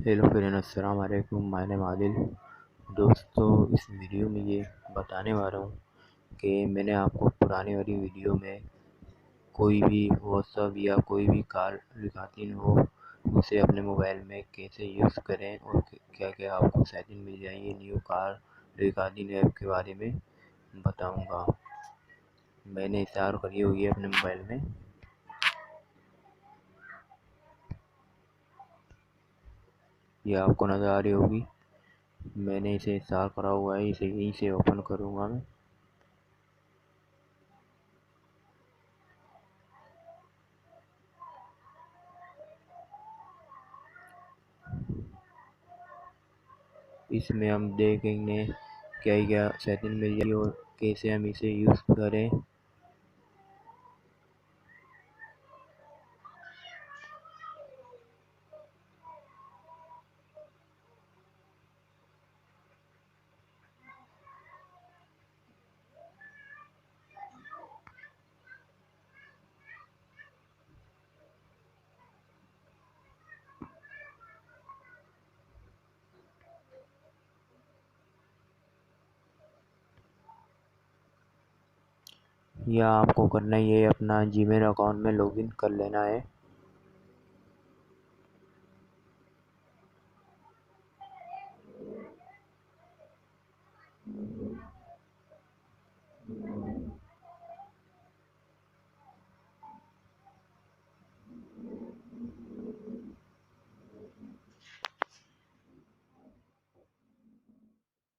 Hello friend, अस्सलाम वालेकुम। My name Adil. दोस्तों, इस वीडियो में ये बताने वाला हूँ कि मैंने आपको पुरानी वाली वीडियो में कोई भी व्हाट्सअप या कोई भी कॉल रिकॉर्डिंग हो उसे अपने मोबाइल में कैसे यूज़ करें और क्या क्या आपको सेटिंग मिल जाएंगी न्यू कॉल रिकॉर्डिंग ऐप के बारे में बताऊँगा। मैंने इंस्टॉल करी हुई है अपने मोबाइल में। ये आपको नज़र आ रही होगी। मैंने इसे इंस्टॉल करा हुआ है, इसे यहीं से ओपन करूँगा मैं। इसमें हम देखेंगे क्या क्या सेटिंग मिल जाएगी और कैसे हम इसे यूज़ करें। या आपको करना ही है, अपना जीमेल अकाउंट में लॉगिन कर लेना है।